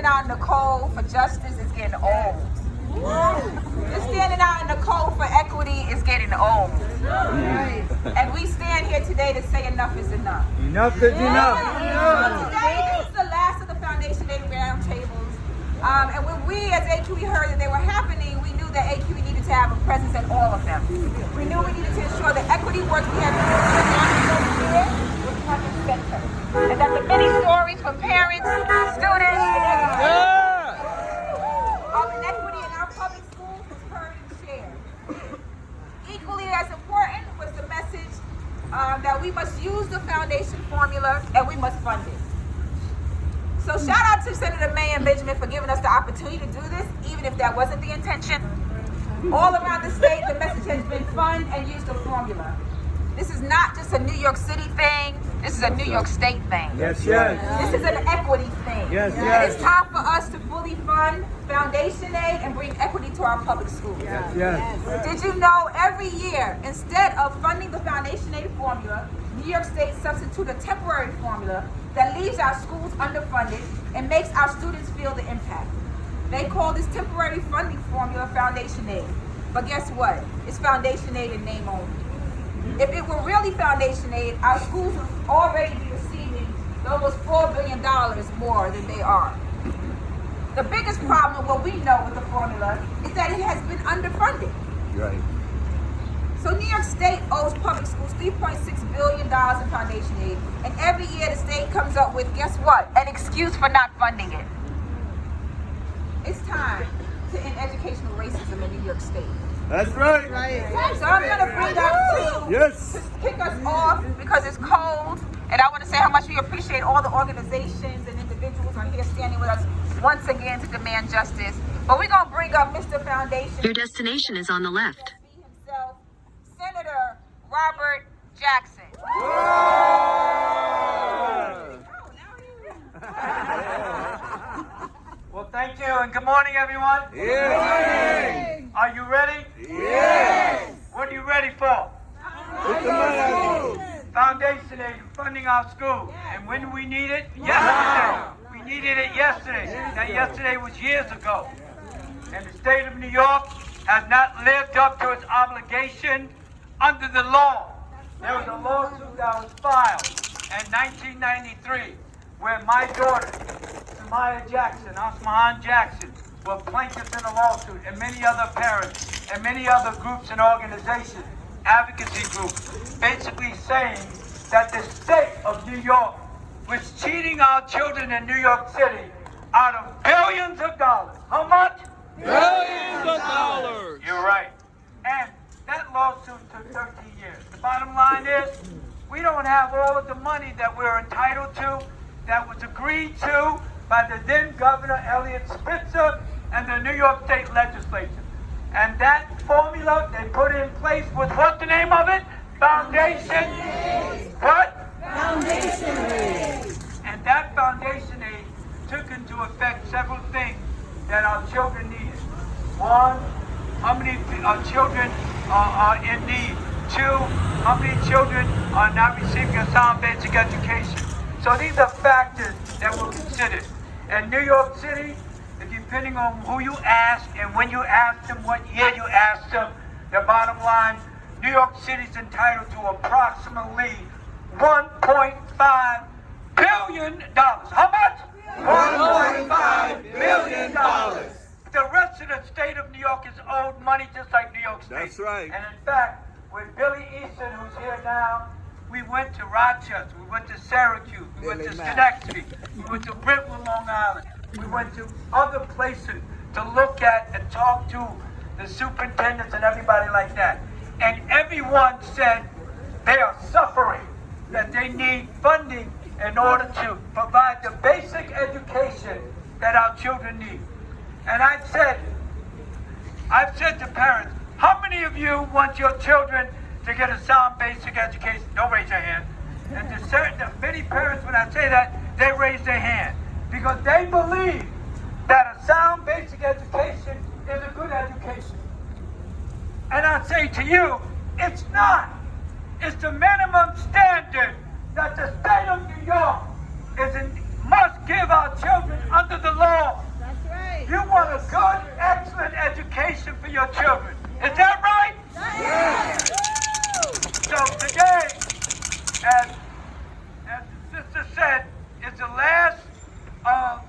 standing out in the cold for justice is getting old. Just standing out in the cold for equity is getting old. And we stand here today to say enough is enough. Enough is enough. So today, this is the last of the Foundation Day roundtables. And when we as AQE heard that they were happening, we knew that AQE needed to have a presence in all of them. We knew we needed to ensure that equity work we have been doing was front and center. And that the many stories from parents, students, of inequity in our public schools was heard and shared. Equally as important was the message that we must use the foundation formula and we must fund it. So shout out to Senator May and Benjamin for giving us the opportunity to do this, even if that wasn't the intention. All around the state, the message has been fund and use the formula. This is not just a New York City thing. This is a New York State thing. Yes, yes. This is an equity thing. Yes, yes. It's time for us to fully fund foundation aid and bring equity to our public schools. Yes, yes. Did you know every year, instead of funding the foundation aid formula, New York State substitute a temporary formula that leaves our schools underfunded and makes our students feel the impact. They call this temporary funding formula foundation aid. But guess what? It's foundation aid in name only. If it were really foundation aid, our schools would already be receiving almost $4 billion more than they are. The biggest problem, what we know with the formula, is that it has been underfunded. Right. So New York State owes public schools $3.6 billion in foundation aid, and every year the state comes up with, guess what? An excuse for not funding it. It's time to end educational racism in New York State. That's right. So I'm going to bring up to kick us off because it's cold, and I want to say how much we appreciate all the organizations and individuals who are here standing with us once again to demand justice. But we're going to bring up Mr. Foundation. Your destination is on the left. Himself, Senator Robert Jackson. Well, thank you, and good morning, everyone. Yes. Are you ready? Yes. What are you ready for? Foundation aid, funding our schools. And when do we need it? Yesterday. We needed it yesterday. Now, yesterday was years ago. And the state of New York has not lived up to its obligation under the law. There was a lawsuit that was filed in 1993 where my daughter, Samaya Jackson, Asmahan Jackson, were plaintiffs in a lawsuit, and many other parents and many other groups and organizations, advocacy groups, basically saying that the state of New York was cheating our children in New York City out of billions of dollars. How much? Billions of dollars. You're right. And that lawsuit took 13 years. The bottom line is, we don't have all of the money that we're entitled to, that was agreed to by the then Governor Elliott Spitzer and the New York State Legislature. And that formula they put in place was, what's the name of it? Foundation aid. What? Foundation aid. And that foundation aid took into effect several things that our children needed. One, how many children are in need? Two, how many children are not receiving a sound basic education? So these are factors that were considered. In New York City, depending on who you ask and when you ask them, what year you ask them, the bottom line, New York City is entitled to approximately $1.5 billion. How much? $1.5 billion. The rest of the state of New York is owed money just like New York State. That's right. And in fact, with Billy Easton, who's here now, we went to Rochester, we went to Syracuse, we went to Schenectady, we went to Brentwood, Long Island, we went to other places to look at and talk to the superintendents and everybody like that. And everyone said they are suffering, that they need funding in order to provide the basic education that our children need. And I've said to parents, how many of you want your children to get a sound basic education? Don't raise your hand. And to many parents, when I say that, they raise their hand because they believe that a sound basic education is a good education. And I say to you, it's not. It's the minimum standard that the state of New York must give our children under the law. foundation for your children. Is that right? Yes. So today, as the sister said, is the last of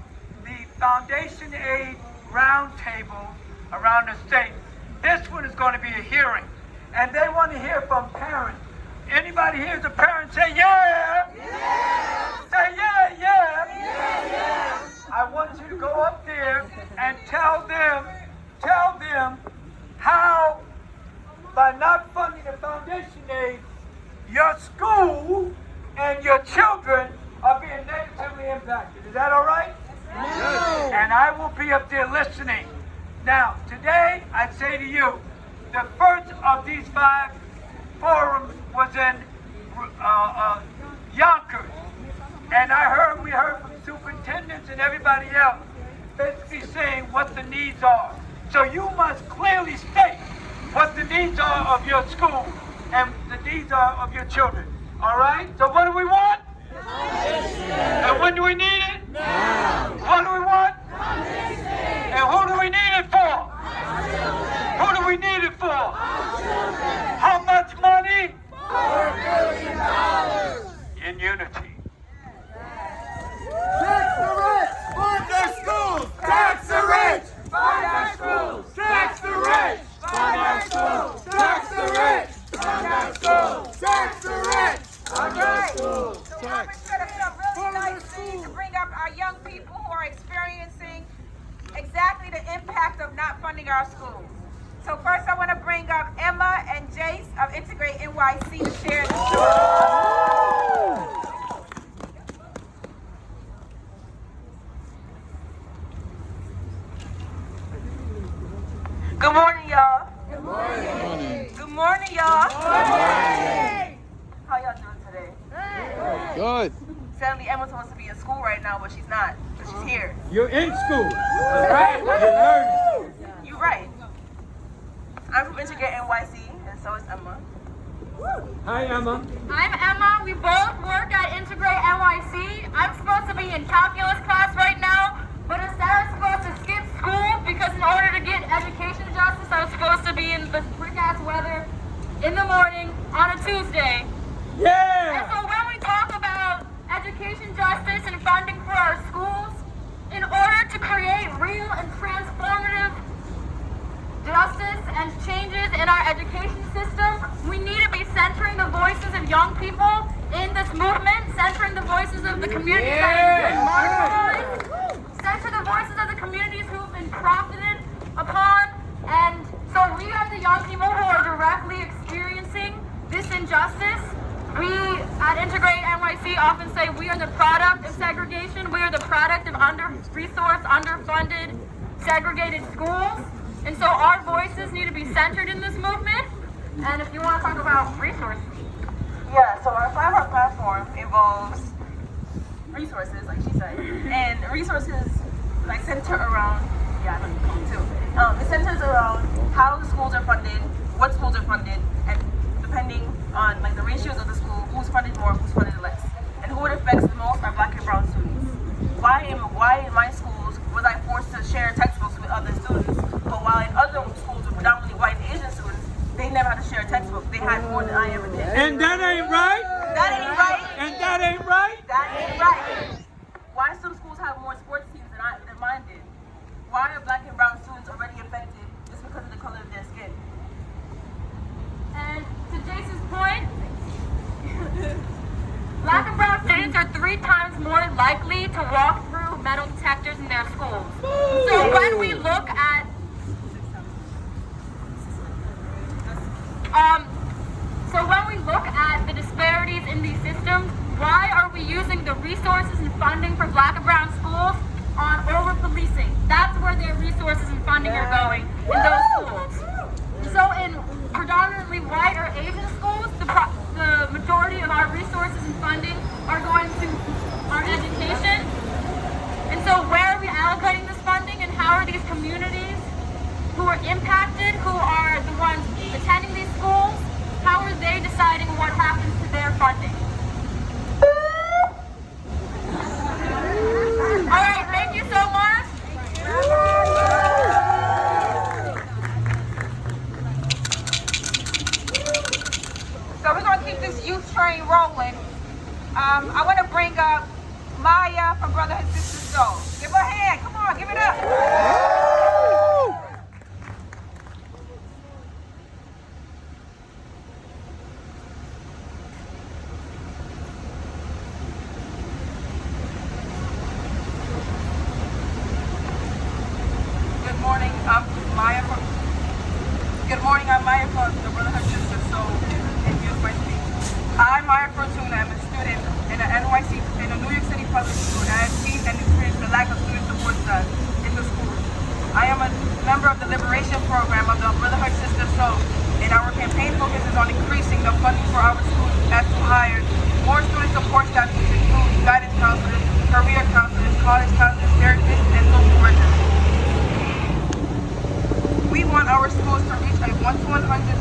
the Foundation Aid roundtables around the state. This one is going to be a hearing, and they want to hear from parents. Anybody here is a parent? Say yeah. Yeah. Say yeah, yeah. Yeah, yeah. I want you to go up there and tell them how, by not funding the Foundation Aid, your school and your children are being negatively impacted. Is that all right? Yes. And I will be up there listening. Now, today, I'd say to you, the first of these 5 forums was in Yonkers. And we heard from superintendents and everybody else basically saying what the needs are. So you must clearly state what the needs are of your school and the needs are of your children. All right? So what do we want? And when do we need it? Now. What do we want? And who do we need it for? Who do we need it for? How much money? $4 billion. In unity. Tax the rich! Fund our schools! Tax the rich! Fund our schools! Tax the rich! Fund our schools! Tax the rich! Fund our schools! Tax the rich! Fund our schools! So Congress set us up really nicely to bring up our young people who are experiencing exactly the impact of not funding our schools. So first I want to bring up Emma and Jace of Integrate NYC to share the story. Good morning, y'all. Good morning. Good morning, y'all. Good morning. How y'all doing today? Good. Sadly, Emma's supposed to be in school right now, but she's not. But she's here. You're in school. Right? You're learning. You're right. I'm from Integrate NYC, and so is Emma. Hi, Emma. I'm Emma. We both work at Integrate NYC. I'm supposed to be in calculus class right now, but instead I'm supposed to skip school because in order to get education justice, I was supposed to be in the freak-ass weather in the morning on a Tuesday. Yeah! And so when we talk about education justice and funding for our schools, in order to create real and transformative justice and changes in our education system, we need to be centering the voices of young people in this movement, centering the voices of the communities that have been marginalized, center the voices of the communities who have been profited upon, and so we are the young people who are directly experiencing this injustice. We at Integrate NYC often say we are the product of segregation, we are the product of under-resourced, underfunded, segregated schools. And so our voices need to be centered in this movement. And if you want to talk about resources. Yeah, so our 5-part platform involves resources, like she said. And resources like center around, yeah, I know you too. It centers around how the schools are funded, what schools are funded, and depending on like the ratios of the school, who's funded more, who's funded less. And who it affects the most are Black and brown students. Why in my schools was I forced to share textbooks with other students? But while in other schools with predominantly white and Asian students, they never had to share a textbook. They had more than I ever did. And that ain't right? That ain't right. And that ain't right? That ain't right. Why some schools have more sports teams than mine did? Why are Black and brown students already affected just because of the color of their skin? And to Jason's point, Black and brown students are 3 times more likely to walk through metal detectors in their schools. So when we look at the disparities in these systems, why are we using the resources and funding for Black and brown schools on over-policing? That's where their resources and funding are going in those schools. So in predominantly white or Asian schools, the majority of our resources and funding are going to our education. And so where are we allocating this funding, and how are these communities who are impacted, who are the ones attending these schools, how are they deciding what happens to their funding? All right, thank you so much. So, give her a hand. Come on, give it up. Good morning, I'm Maya from the Brotherhood Sisters. So, and here's my speech. I'm Maya Fortuna. I'm a student in the NYC, in the New York City Public School, and I have seen and experienced the lack of student support staff in the schools. I am a member of the Liberation Program of the Brotherhood Sisters, and our campaign focuses on increasing the funding for our schools as to hire more student support staff to include guidance counselors, career counselors, college counselors, therapists, and social workers. We want our schools to reach a 1-to-100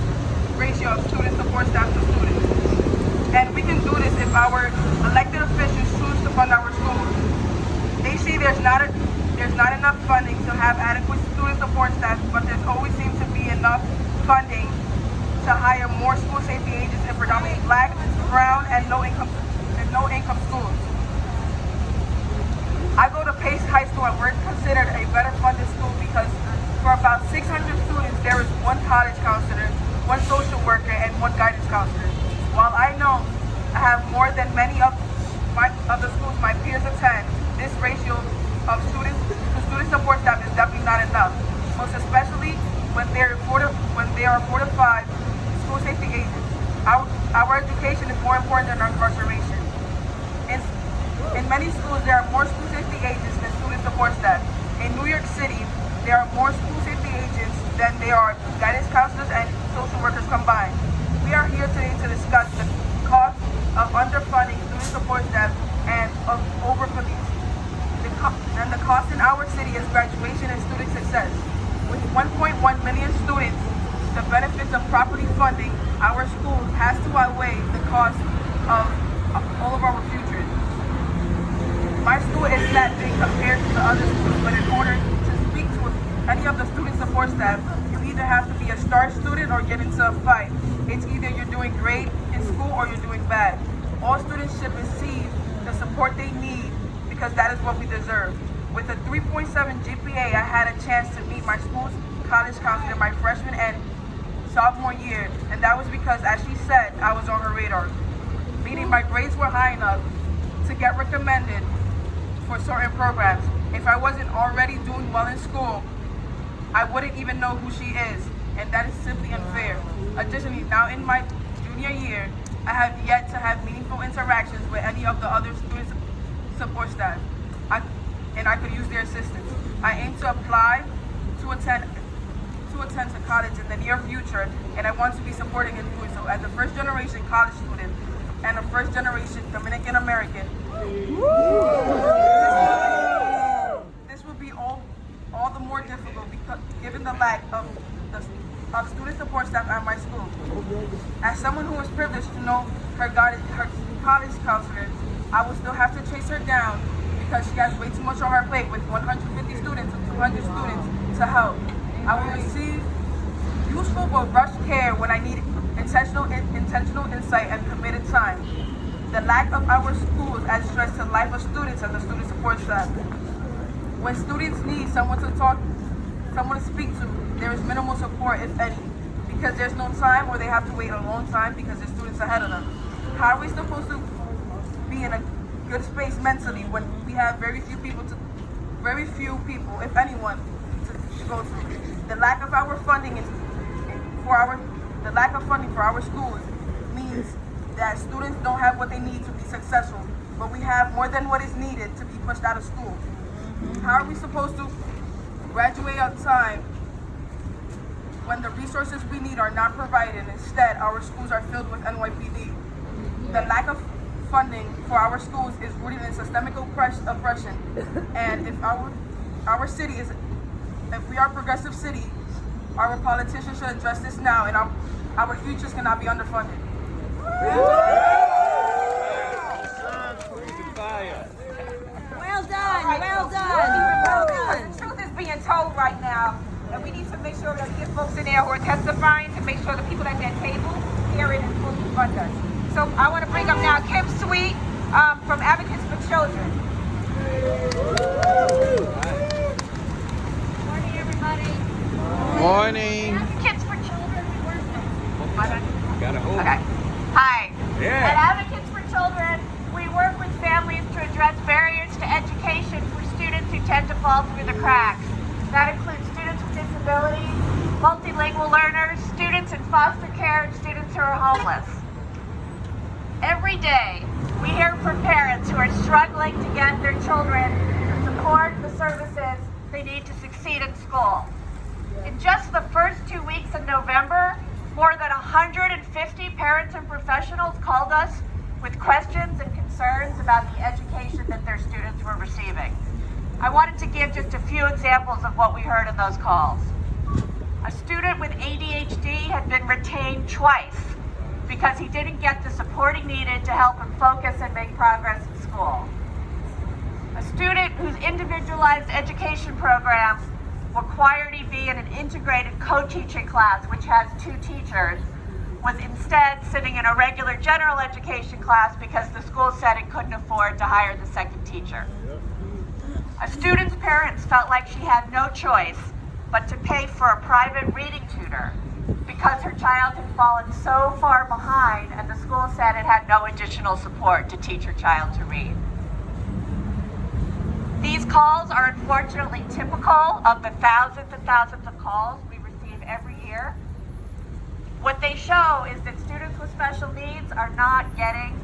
ratio of student support staff to students. And we can do this if our elected officials choose to fund our schools. They say there's not enough funding to have adequate student support staff, but there always seems to be enough funding to hire more school safety agents in predominantly Black, brown, and low-income schools. I go to Pace High School, and we're considered a better funded school because for about 600 students, there is one college counselor, one social worker, and one guidance counselor. While I know I have more than many of the schools my peers attend, this ratio of students to student support staff is definitely not enough. Most especially when there are 4 to 5 school safety agents. Our education is more important than our incarceration. In many schools, there are more school safety agents than student support staff. In New York City, there are more school safety agents than there are guidance counselors and social workers combined. We are here today to discuss the cost of underfunding student support staff and of overfunding. The cost in our city is graduation and student success. With 1.1 million students, the benefits of properly funding our schools has to outweigh the cost of all of our futures. My school is not being compared to the other schools, but in order to speak to any of the student support staff, you either have to be a star student or get into a fight. It's either you're doing great in school or you're doing bad. All students should receive the support they need because that is what we deserve. With a 3.7 GPA, I had a chance to meet my school's college counselor my freshman and sophomore year, and that was because, as she said, I was on her radar. Meaning my grades were high enough to get recommended for certain programs. If I wasn't already doing well in school, I wouldn't even know who she is, and that is simply unfair. Additionally, now in my junior year, I have yet to have meaningful interactions with any of the other student support staff, and I could use their assistance. I aim to apply to attend to college in the near future, and I want to be supporting in doing so. As a first-generation college student and a first-generation Dominican American, this will be all the more difficult because given the lack of student support staff at my school. As someone who was privileged to know her college counselor, I will still have to chase her down because she has way too much on her plate with 150 students and 200 students to help. I will receive useful but rushed care when I need intentional insight and committed time. The lack of our schools adds stress to the life of students and the student support staff. When students need someone to speak to, there is minimal support, if any, because there's no time or they have to wait a long time because there's students ahead of them. How are we supposed to be in a good space mentally when we have very few people, if anyone, to go to? The lack of funding for our schools means that students don't have what they need to be successful, but we have more than what is needed to be pushed out of school. How are we supposed to graduate on time when the resources we need are not provided? Instead, our schools are filled with NYPD. The lack of funding for our schools is rooted in systemic oppression, and if we are a progressive city, our politicians should address this now, and our futures cannot be underfunded. Well done. The truth is being told right now, and we need to make sure that we get folks in there who are testifying to make sure the people at that table hear it and fully fund us. So I want to bring up now Kim Sweet from Advocates for Children. Morning, everybody. Morning. Advocates for Children, we work with. Gotta hold. Okay. Hi. Yeah. At Advocates for Children, we work with families to address barriers to education for students who tend to fall through the cracks. That includes students with disabilities, multilingual learners, students in foster care, and students who are homeless. Every day, we hear from parents who are struggling to get their children the support and the services they need to succeed in school. In just the first 2 weeks in November, more than 150 parents and professionals called us with questions and concerns about the education that their students were receiving. I wanted to give just a few examples of what we heard in those calls. A student with ADHD had been retained twice because he didn't get the support he needed to help him focus and make progress in school. A student whose individualized education program required he be in an integrated co-teaching class, which has 2 teachers, was instead sitting in a regular general education class because the school said it couldn't afford to hire the second teacher. A student's parents felt like she had no choice but to pay for a private reading tutor because her child had fallen so far behind and the school said it had no additional support to teach her child to read. These calls are unfortunately typical of the thousands and thousands of calls we receive every year. What they show is that students with special needs are not getting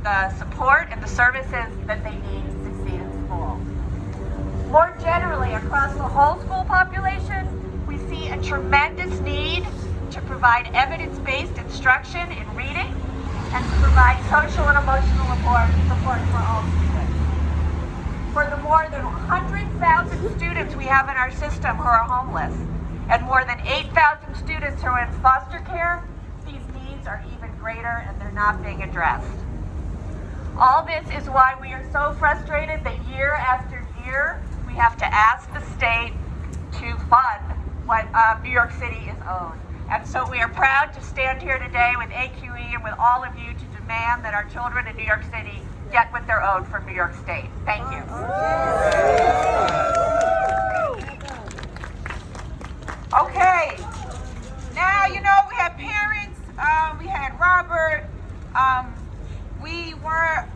the support and the services that they need to succeed in school. More generally, across the whole school population, we see a tremendous need to provide evidence-based instruction in reading and to provide social and emotional support for all students. For the more than 100,000 students we have in our system who are homeless, and more than 8,000 students who are in foster care, these needs are even greater and they're not being addressed. All this is why we are so frustrated that year after year, we have to ask the state to fund what New York City is owed. And so we are proud to stand here today with AQE and with all of you to demand that our children in New York City get what they're owed from New York State. Thank you. Okay. Now, you know, we had parents, we had Robert,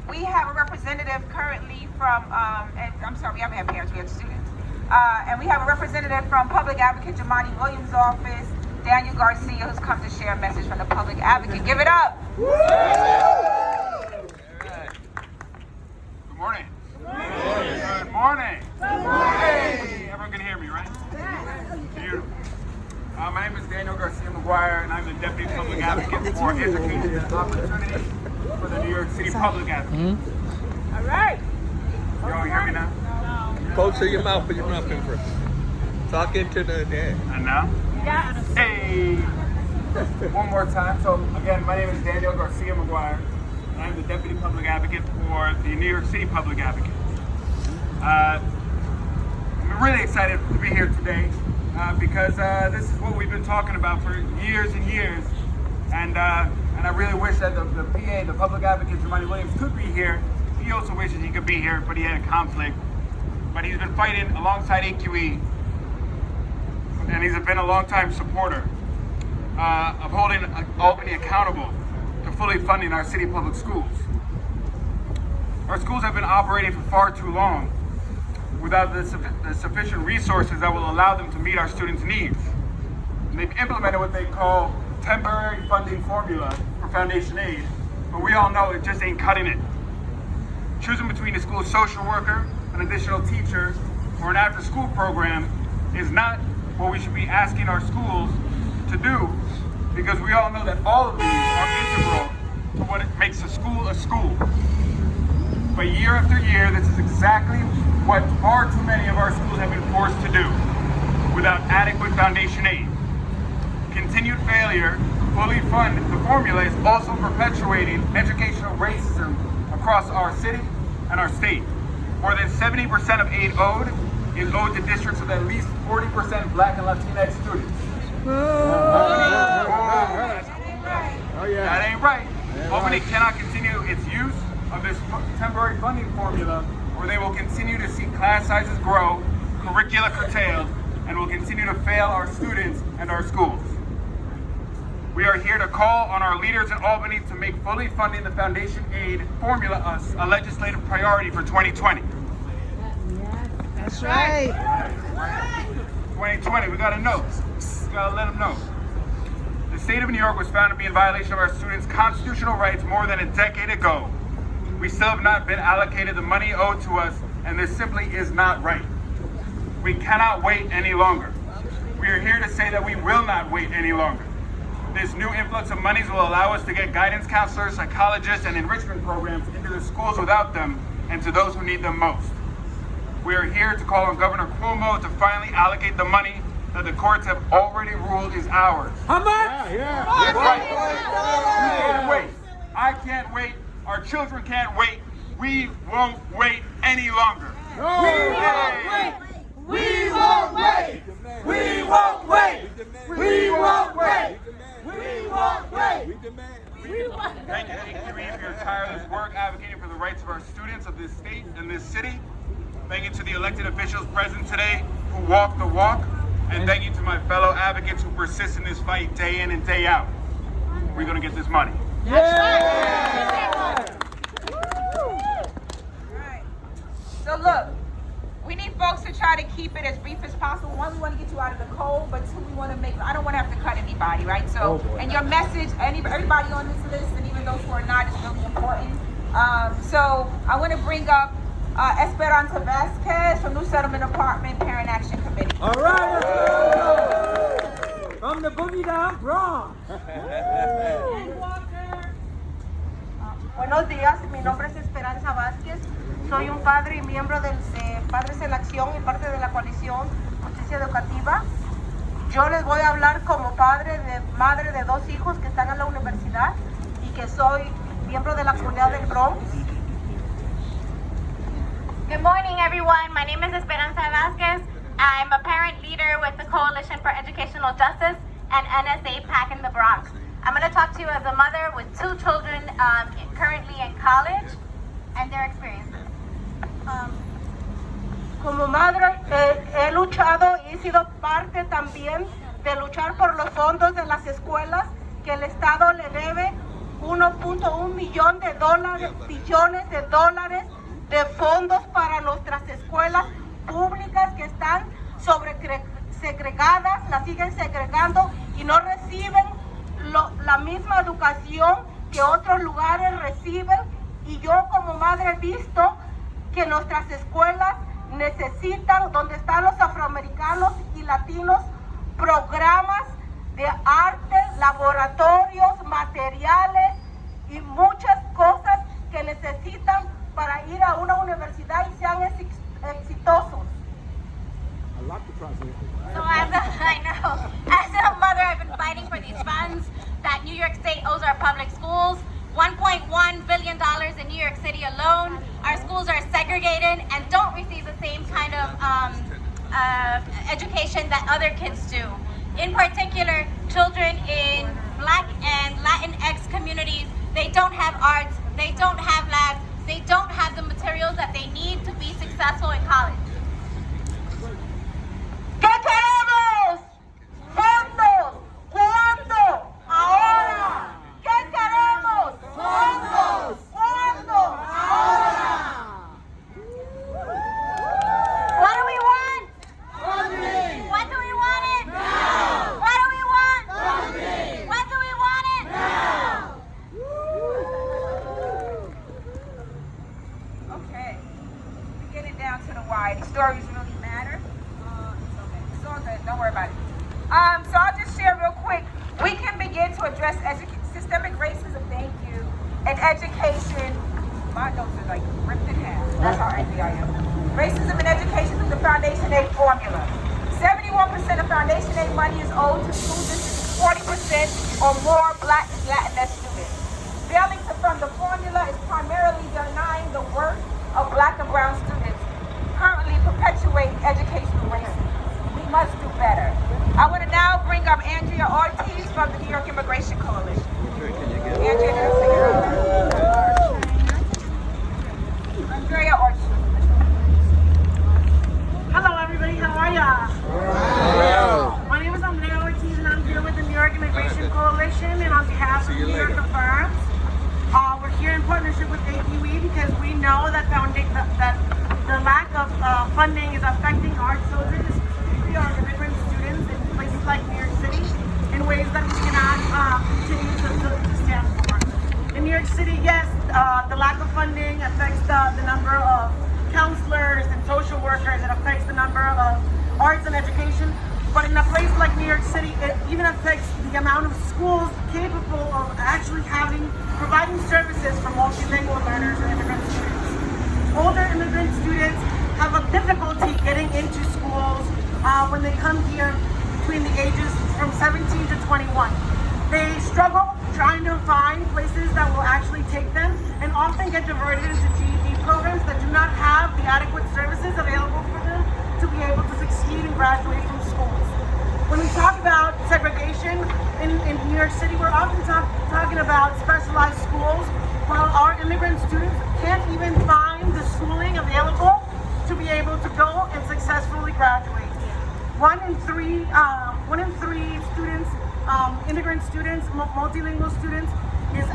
we have a representative currently from, I'm sorry, we haven't had parents, we had students. And we have a representative from Public Advocate Jamani Williams' office, Daniel Garcia, who's come to share a message from the Public Advocate. Give it up. Good morning. Good morning. Hey, everyone can hear me, right? Beautiful. My name is Daniel Garcia McGuire, and I'm the Deputy Public Advocate for Education and Opportunity for the New York City Public Advocate. All right. Y'all hear me now? Close to your mouth, put your mouth in first. Talk into the dead. And now? Yes. Hey! One more time. So, again, my name is Daniel Garcia McGuire, and I'm the Deputy Public Advocate for the New York City Public Advocate. I'm really excited to be here today because this is what we've been talking about for years and years. And I really wish that the PA, the Public Advocate, Jamani Williams, could be here. He also wishes he could be here, but he had a conflict. But he's been fighting alongside AQE, and he's been a long-time supporter of holding Albany accountable to fully funding our city public schools. Our schools have been operating for far too long without the sufficient resources that will allow them to meet our students' needs. And they've implemented what they call temporary funding formula for foundation aid, but we all know it just ain't cutting it. Choosing between a school social worker, an additional teacher, or an after-school program is not what we should be asking our schools to do, because we all know that all of these are integral to what it makes a school. But year after year, this is exactly what far too many of our schools have been forced to do without adequate foundation aid. Continued failure to fully fund the formula is also perpetuating educational racism across our city and our state. More than 70% of aid owed is owed to districts with at least 40% Black and Latinx students. That ain't right. Albany cannot continue its use of this temporary funding formula or they will continue to see class sizes grow, curricula curtailed, and will continue to fail our students and our schools. We are here to call on our leaders in Albany to make fully funding the foundation aid formula a legislative priority for 2020. That's right. 2020, we gotta know. We gotta let them know. The state of New York was found to be in violation of our students' constitutional rights more than a decade ago. We still have not been allocated the money owed to us, and this simply is not right. We cannot wait any longer. We are here to say that we will not wait any longer. This new influx of monies will allow us to get guidance counselors, psychologists, and enrichment programs into the schools without them and to those who need them most. We are here to call on Governor Cuomo to finally allocate the money that the courts have already ruled is ours. How much? That's right. We can't wait. I can't wait. Our children can't wait. We won't wait any longer. We won't wait. We won't wait. We won't wait. We won't wait. We won't wait. Thank you, HQE, for your tireless work advocating for the rights of our students of this state and this city. Thank you to the elected officials present today who walk the walk. And thank you to my fellow advocates who persist in this fight day in and day out. We're going to get this money. Right. So look, we need folks to try to keep it as brief as possible. One, we want to get you out of the cold, but two, we want to make, I don't want to have to cut anybody, right? So, and your message, everybody on this list, and even those who are not, is really important. So I want to bring up Esperanza Vasquez from New Settlement Apartment Parent Action Committee. All right. From the Boogie Down Bronx. Buenos días, mi nombre es Esperanza Vázquez, soy un padre y miembro de Padres en Acción y parte de la coalición Justicia Educativa. Yo les voy a hablar como madre de dos hijos que están en la universidad y que soy miembro de la comunidad del Bronx. Good morning, everyone. My name is Esperanza Vasquez. I'm a parent leader with the Coalition for Educational Justice and NSA PAC in the Bronx. I'm going to talk to you as a mother with two children currently in college and their experiences. Como madre he luchado y he sido parte también de luchar por los fondos de las escuelas que el Estado le debe 1.1 billones de dólares de fondos para nuestras escuelas públicas que están segregadas, las siguen segregando y no reciben la misma educación que otros lugares reciben. Y yo como madre he visto que nuestras escuelas necesitan, donde están los afroamericanos y latinos, programas de arte, laboratorios, materiales y muchas cosas que necesitan para ir a una universidad y sean exitosos. So as a mother, I've been fighting for these funds that New York State owes our public schools. $1.1 billion in New York City alone. Our schools are segregated and don't receive the same kind of education that other kids do. In particular, children in Black and Latinx communities, they don't have arts, they don't have labs, they don't have the materials that they need to be successful in college. ¿Qué queremos? ¡Fondos! ¿Cuándo? ¡Ahora! ¿Qué queremos? ¡Fondos! ¿Cuándo? ¡Ahora! What do we want? Funding. What do we want it? Now. What do we want? Funding. When do we want it? Now. Okay. We're getting down to the why. These stories really matter. It's okay. It's all good. Don't worry about it. So I'll just share real quick. We can begin to address systemic racism, thank you, and education. My notes are like ripped in half. That's how angry I am. Racism in education through the Foundation Aid formula. 71% of Foundation Aid money is owed to school districts, 40% or more Black and Latinx students. Failing to fund the formula is primarily denying the work of Black and Brown students, currently perpetuating educational racism. We must do better. I want to now bring up Andrea Ortiz from the New York Immigration Coalition. Andrea Ortiz. affecting our children, specifically our immigrant students in places like New York City, in ways that we cannot continue to stand for. In New York City, yes, the lack of funding affects the number of counselors and social workers. It affects the number of arts and education. But in a place like New York City, it even affects the amount of schools capable of actually providing services for multilingual learners and immigrant students. Older immigrant students have a difficulty getting into schools when they come here between the ages from 17 to 21. They struggle trying to find places that will actually take them and often get diverted into GED programs that do not have the adequate services available for them to be able to succeed and graduate from schools. When we talk about segregation in New York City, we're often talking about specialized schools, while our immigrant students can't even find the schooling available to be able to go and successfully graduate. One in three students, immigrant students, multilingual students, is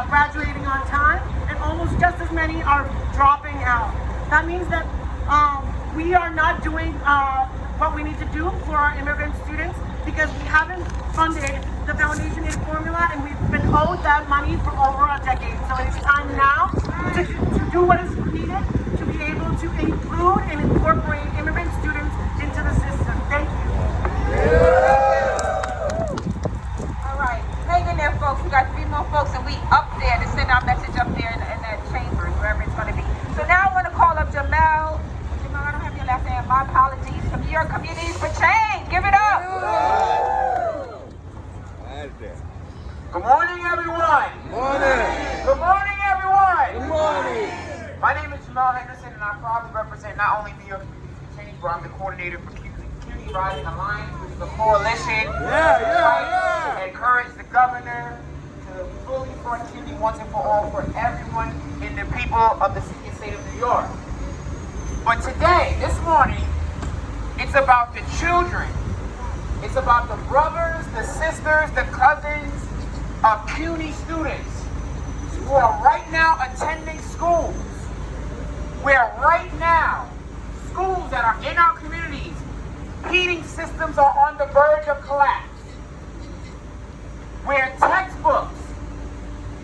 graduating on time, and almost just as many are dropping out. That means that we are not doing what we need to do for our immigrant students because we haven't funded the foundation aid formula, and we've been owed that money for over a decade. So it is time now to do what is needed to be able to include and incorporate immigrant students into the system. Thank you. All right, hang in there, folks. We got 3 more folks, and we up there to send our message up there in that chamber, wherever it's going to be. So now I want to call up Jamel. Jamel, I don't have your last name. My apologies. From New York Communities for Change. Give it up. Good morning, everyone. Good morning. Good morning, everyone. Good morning. My name is Jamel Henderson, and I proudly represent not only New York Community for Change, but I'm the coordinator for Community Rising Alliance, which is a coalition to encourage the governor to fully fund community once and for all for everyone and the people of the city and state of New York. But today, this morning, it's about the children. It's about the brothers, the sisters, the cousins of CUNY students who are right now attending schools where right now schools that are in our communities, heating systems are on the verge of collapse, where textbooks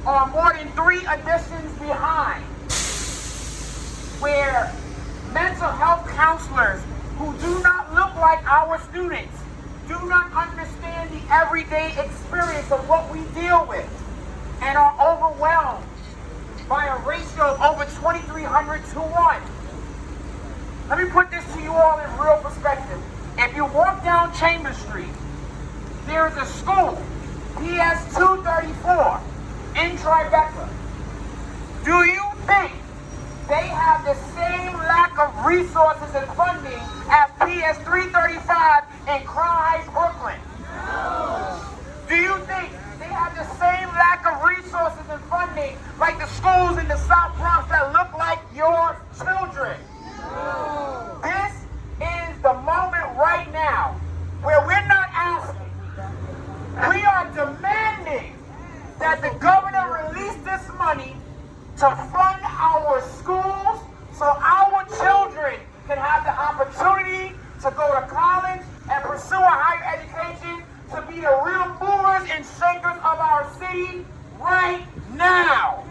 are more than 3 editions behind, where mental health counselors who do not look like our students do not understand the everyday experience of what we deal with and are overwhelmed by a ratio of over 2,300 to 1. Let me put this to you all in real perspective. If you walk down Chambers Street, there is a school, PS 234, in Tribeca. Do you think they have the same lack of resources and funding as PS 335 in Crown Heights, Brooklyn? No. Do you think they have the same lack of resources and funding like the schools in the South Bronx that look like your children? No. This is the moment right now where we're not asking, we are demanding that the governor release this money to fund our schools so our children can have the opportunity to go to college and pursue a higher education to be the real movers and shakers of our city right now.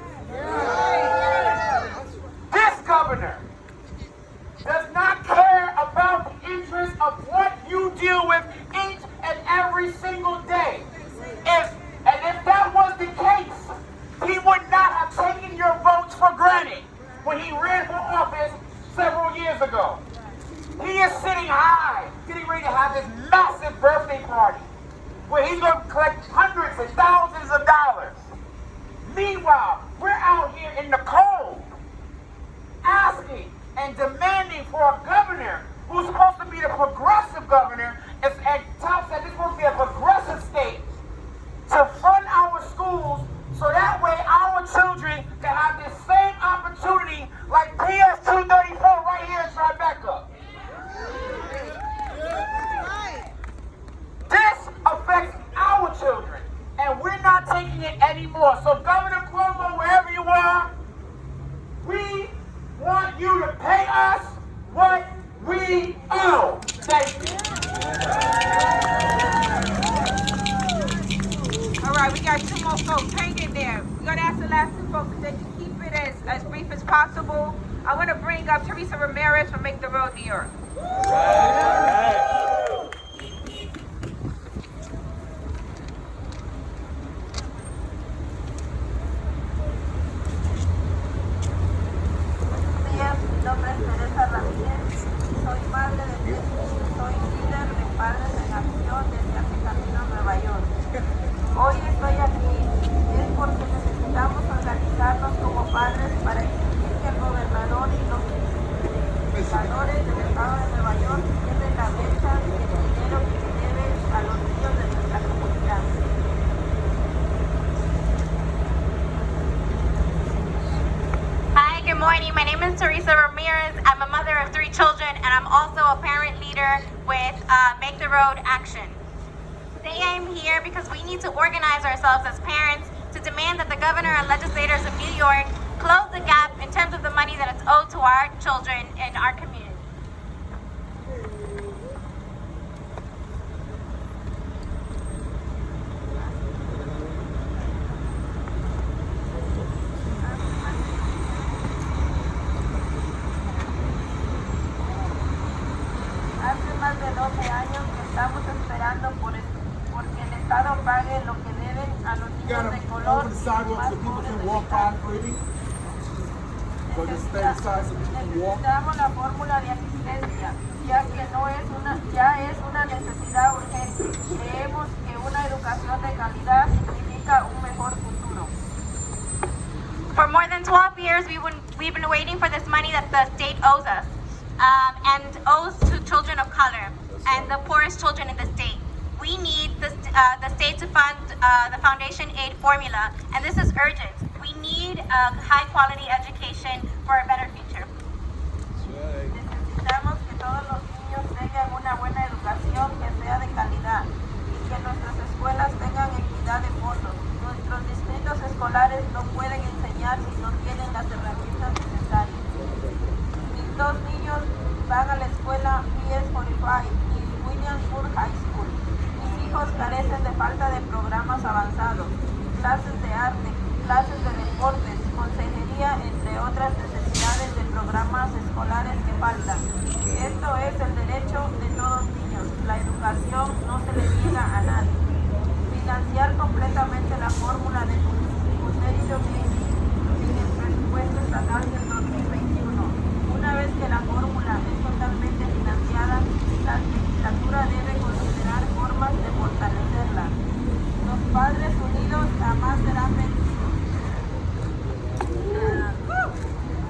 This governor does not care about the interests of what you deal with each and every single day. If that was the case, he would not have taken your votes for granted when he ran for office several years ago. He is sitting high, getting ready to have this massive birthday party where he's going to collect hundreds and thousands of dollars. Meanwhile, we're out here in the cold asking and demanding for a governor who's supposed to be the progressive governor and touts that this is supposed to be a progressive state to fund our schools so that way our children can have the same opportunity like PS 234 right here in Tribeca. This affects our children, and we're not taking it anymore. So Governor Cuomo, wherever you are, we want you to pay us what we CEO. Thank you. All right, we got two more folks. Hang in there. We're going to ask the last two folks if they can keep it as brief as possible. I want to bring up Teresa Ramirez from Make the Road New York. Mi nombre es Teresa Ramírez, soy madre de 3 hijos, soy líder de Padres en Acción desde hace camino a Nueva York. Hoy estoy aquí es porque necesitamos organizarnos como padres para exigir que el gobernador y los legisladores del estado de Nueva York cierren la brecha del dinero que se debe a los niños de nuestra comunidad. Hi, good morning. My name is Teresa Ramirez. I'm a mother of 3 children, and I'm also a parent leader with Make the Road Action. Today I'm here because we need to organize ourselves as parents to demand that the governor and legislators of New York close the gap in terms of the money that is owed to our children in our community. Hace más de 12 años que estamos esperando porque el Estado pague lo que deben a los niños de color y más pobres de mi país. Necesitamos la fórmula de asistencia, ya que ya es una necesidad urgente. Creemos que una educación de calidad significa un mejor futuro. For more than 12 years, we've been waiting for this money that the state owes us, and owes to children of color and the poorest children in the state. We need the state to fund the foundation aid formula, and this is urgent. We need a high quality education for a better future. Necesitamos que todos los niños tengan una buena educación que sea de calidad y que nuestras escuelas tengan equidad de fondos. Nuestros distritos escolares no pueden enseñar si no tienen las herramientas necesarias. Mis 2 niños van a la escuela PS45 y Williamsburg High School. Mis hijos carecen de falta de programas avanzados, clases de arte, clases de deportes, consejería, entre otras necesidades de programas escolares que faltan. Esto es el derecho de todos los niños. La educación no se le niega a nadie. Financiar completamente la fórmula de Fundation en el presupuesto estatal del 2021. Una vez que la fórmula es totalmente financiada, la legislatura debe considerar formas de fortalecerla. Los Padres Unidos jamás serán vencidos.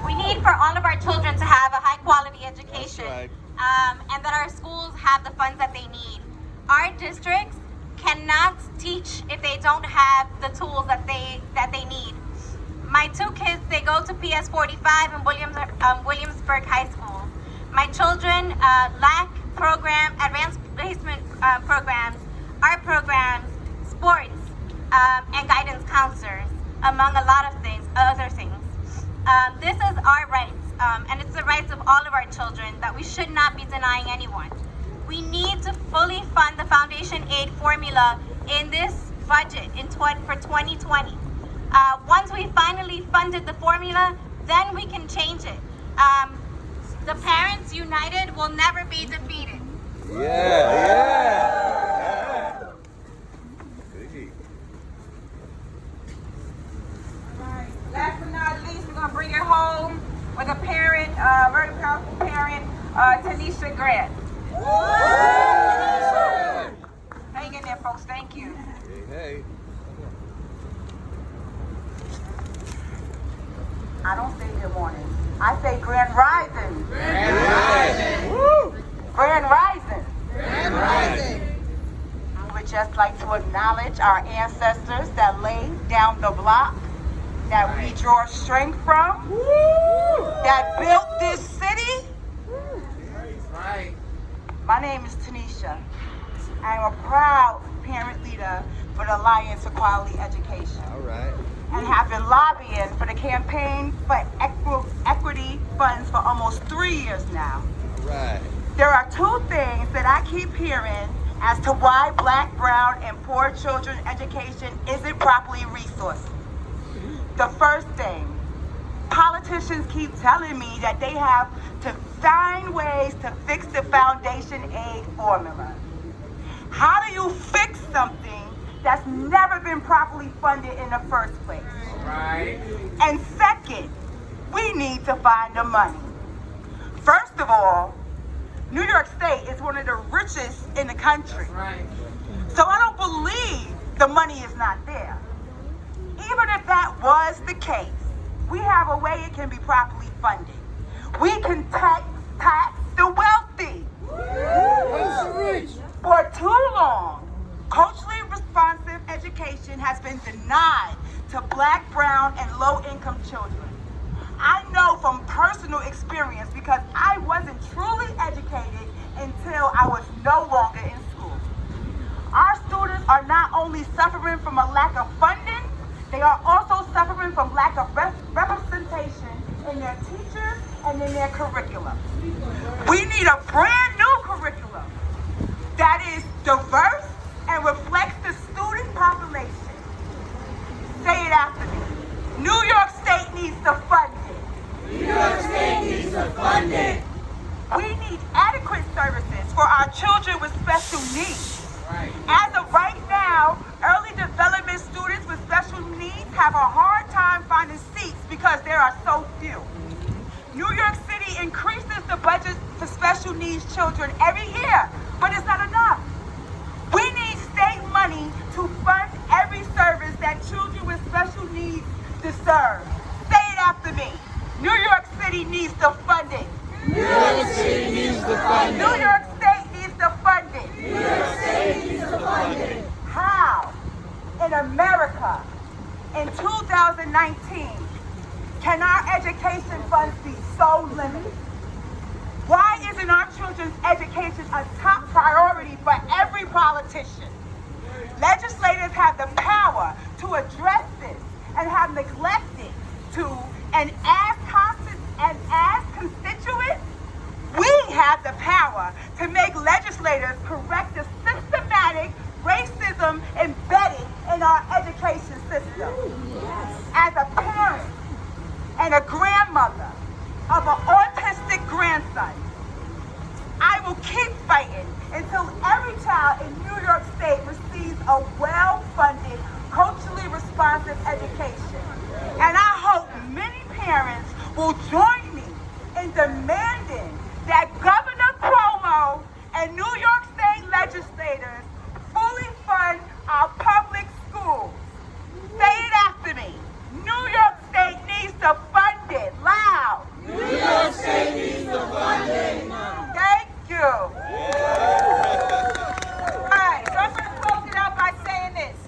We need for all of our children to have a high quality education, and that our schools have the funds that they need. Our districts cannot teach if they don't have the tools that they need. My 2 kids, they go to PS45 and Williamsburg High School. My children lack advanced placement programs, art programs, sports, and guidance counselors, among a lot of other things. This is our rights, and it's the rights of all of our children that we should not be denying anyone. We need to fully fund the foundation aid formula in this budget for 2020. Once we finally funded the formula, then we can change it. The Parents United will never be defeated. Last but not least, we're going to bring it home with a parent, very powerful parent, Tanisha Grant. Hang in there, folks. Thank you. I don't say good morning. I say Grand Rising. Grand Rising. Woo. Grand Rising. Grand Rising. I would just like to acknowledge our ancestors that laid down the block that we draw strength from, that built this city. Right. My name is Tanisha. I am a proud parent leader for the Alliance for Quality Education. All right. And have been lobbying for the campaign for equity funds for almost 3 years now. All right. There are two things that I keep hearing as to why Black, brown, and poor children's education isn't properly resourced. The first thing, politicians keep telling me that they have to find ways to fix the foundation aid formula. How do you fix something that's never been properly funded in the first place? Right. And second, we need to find the money. First of all, New York State is one of the richest in the country. Right. So I don't believe the money is not there. Even if that was the case, we have a way it can be properly funded. We can tax the wealthy. For too long, culturally responsive education has been denied to Black, brown, and low-income children. I know from personal experience because I wasn't truly educated until I was no longer in school. Our students are not only suffering from a lack of funding, they are also suffering from lack of representation in their teachers and in their curriculum. We need a brand new curriculum that is diverse and reflects the student population. Say it after me. New York State needs to fund it. New York State needs to fund it. We need adequate services for our children with special needs. Right. As of right now, early development students with special needs have a hard time finding seats because there are so few. New York City increases the budget for special needs children every year, but it's not enough. We need state money to fund every service that children with special needs deserve. Say it after me. New York City needs to fund it. New York City needs to fund it. New York State needs to fund it. New York State needs to fund it. How, in America, in 2019, can our education funds be so limited? Why isn't our children's education a top priority for every politician? Legislators have the power to address this and have neglected to, and as constituents, we have the power to make legislators correct the systematic racism embedded in our education system. As a parent and a grandmother of an autistic grandson, I will keep fighting until every child in New York State receives a well-funded, culturally responsive education. And I hope many parents will join me in demanding that Governor Cuomo and New York State legislators fully fund our public schools. Say it after me. New York State needs to fund it. Loud. New York State needs to fund it. Thank you. Alright, so I'm going to close it out by saying this.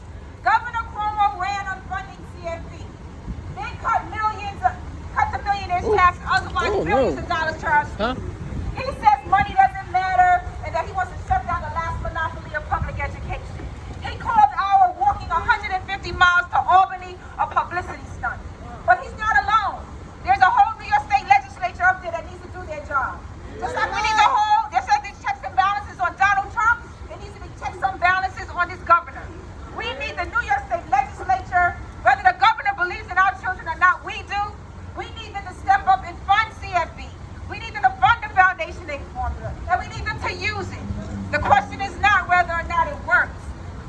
Governor Cuomo ran on funding CFP. Then cut the millionaires tax, otherwise billions of dollars to our schools. He says money doesn't matter and that he wants to shut down the last monopoly of public education. He called our walking 150 miles to Albany a publicity stunt. But he's not alone. There's a whole New York State legislature up there that needs to do their job. Just like we need just like these checks and balances on Donald Trump, there needs to be checks and balances on this governor. We need the New York State legislature, whether the governor believes in our children or not, we do. We need them to step up and fund CFB. We need them to fund the foundation aid formula, and we need them to use it. The question is not whether or not it works.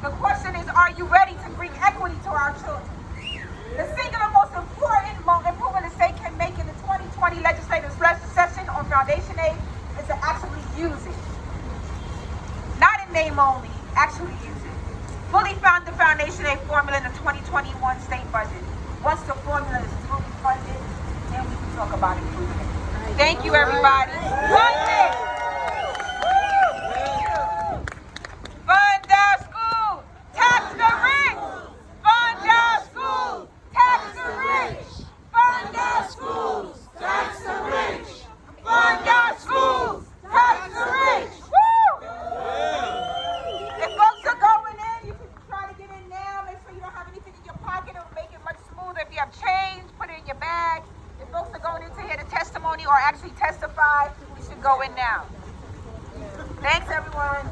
The question is, are you ready to bring equity to our children? The singular most important improvement the state can make in the 2020 legislative session on foundation aid is to actually use it. Not in name only, actually use it. Fully fund the foundation aid formula in the 2021 state budget. Once the formula is fully funded, then we can talk about improvement. Thank you, everybody. Fund it! Fund our schools! Tax the rich! Fund our schools! Tax the rich! Fund our schools! Tax the rich. Fund our schools! Tax the rich! Woo! If folks are going in, you can try to get in now. Make sure you don't have anything in your pocket. It'll make it much smoother. If you have change, put it in your bag. If folks are going in to hear the testimony or actually testify, we should go in now. Thanks, everyone.